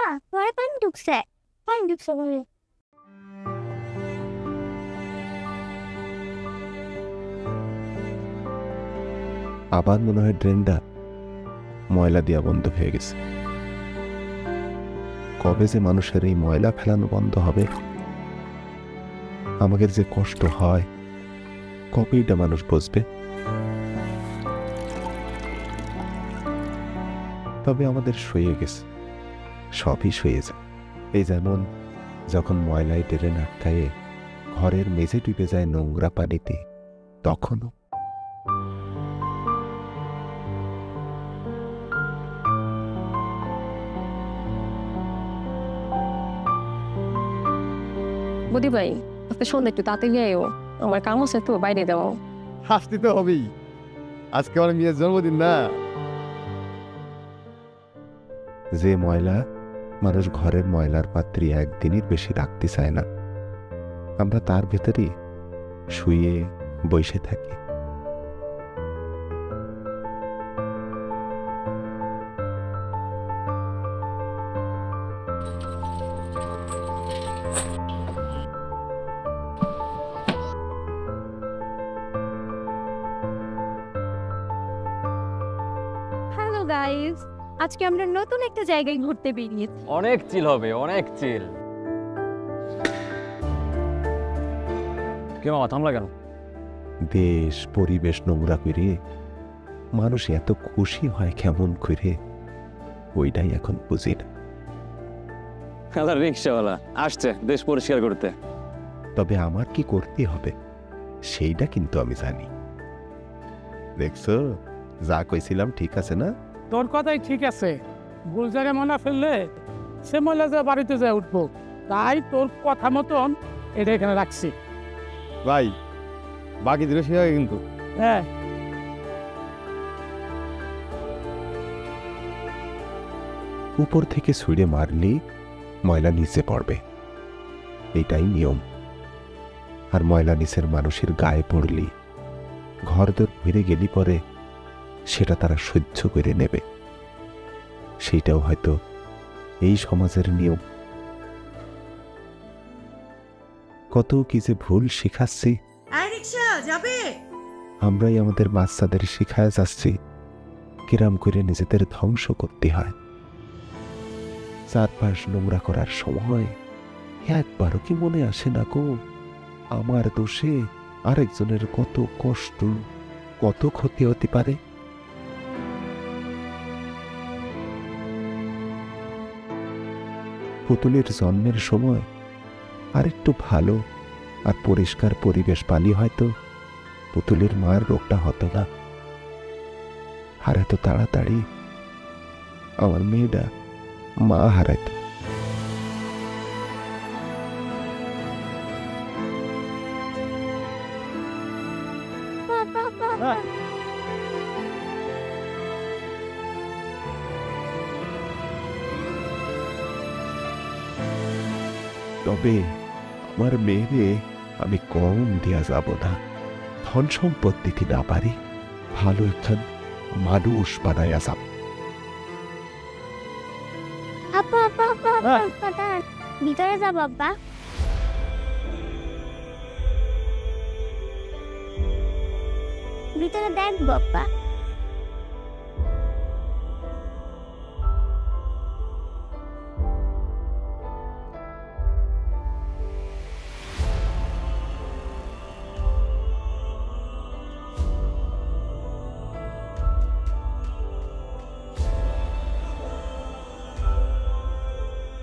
ঘরে পানি ঢুকছে ঘরে। আবার মনে হয় ড্রেনটা ময়লা দিয়া বন্ধ হয়ে গেছে। কবে যে মানুষের এই ময়লা ফেলানো বন্ধ হবে? আমাদের যে কষ্ট হয় কবে এটা মানুষ বুঝবে? তবে আমাদের সয়ে গেছে, সবই সয়ে যায়। এই যেমন যখন ময়লায় ড্রেন আটকায়ে ঘরের মেঝে ডুবে যায় নোংরা পানিতে, তখনও বদি ভাই আজকে সন্ধ্যা একটু তাড়াতাড়ি আয়ো, আমার কাম আছে তো বাইরে যাও। হাসতে তো হবেই, আজকে আমার মেয়ের জন্মদিন না। যে ময়লা মানুষ ঘরের ময়লার পাত্রে একদিনের বেশি রাখতে চায় না, আমরা তার ভেতরে শুয়ে বসে থাকি। হ্যালো গাইস, আজকে আমরা নতুন একটা জায়গায় ঘুরতে বেরিয়েছি। অনেক চিল হবে, অনেক চিল। কে মামা থামলা কেন? দেশ পরিবেশ নোংরা করে মানুষ এত খুশি হয় কেমন করে, ওইটাই এখন বুঝি না। রিক্সাওয়ালা আসছে দেশ পরিষ্কার করতে। তবে আমার কি করতে হবে সেইটা কিন্তু আমি জানি। দেখছো, যা কইছিলাম ঠিক আছে না? তোর কথাই ঠিক আছে, ভুল জায়গায় মনে ফেললে সে মহিলা যে বাড়িতে যায় উঠবো, তাই তোর কথা মতন এটা এখানে রাখছি। ভাই বাকি দিলে সে হয় কিন্তু। হ্যাঁ, উপর থেকে ছুঁড়ে মারলে ময়লা নিচে পড়বে, এটাই নিয়ম। আর ময়লা নিচের মানুষের গায়ে পড়লি, ঘরদোর ফিরে গেলি পরে সেটা তারা সহ্য করে নেবে। সেইটাও হয়তো এই সমাজের নিয়ম। কত কি যে ভুল শিখাচ্ছি, আমরাই আমাদের বাচ্চাদের শিখায় যাচ্ছি কিরাম করে নিজেদের ধ্বংস করতে হয়। চারপাশ নোংরা করার সময় একবারও কি মনে আসে না গো, আমার দোষে আরেকজনের কত কষ্ট, কত ক্ষতি হতে পারে? পুতুলের জন্মের সময় আরেকটু ভালো আর পরিষ্কার পরিবেশ পালি হয়তো পুতুলের মার রোগটা হতো না। আর এত তাড়াতাড়ি আমার মেয়েটা মা হারাইত। তবে আমার মেয়েরে আমি কম দেয়া যাব না। ধন সম্পত্তিতে না পারি, ভালো একজন মানুষ বানাইয়া যাব। আপা আপা আপা আপা দাঁড়ান, ভিতরে যা বাবা। ভিতরে দেখ বাবা।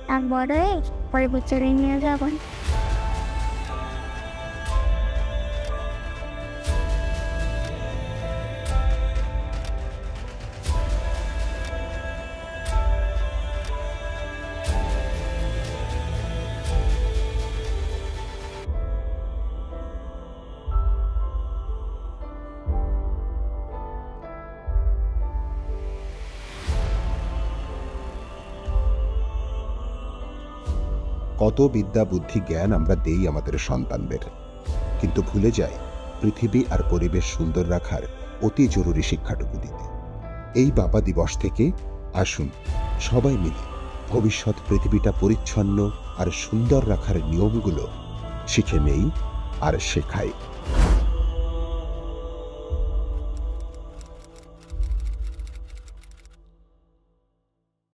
তারপরে পরের বছরে নিয়ে যাবেন। কত বিদ্যা বুদ্ধি জ্ঞান আমরা দেই আমাদের সন্তানদের, কিন্তু ভুলে যাই পৃথিবী আর পরিবেশ সুন্দর রাখার অতি জরুরি শিক্ষাটুকু দিতে। এই বাবা দিবস থেকে আসুন সবাই মিলে ভবিষ্যৎ পৃথিবীটা পরিচ্ছন্ন আর সুন্দর রাখার নিয়মগুলো শিখে নেই আর শেখাই।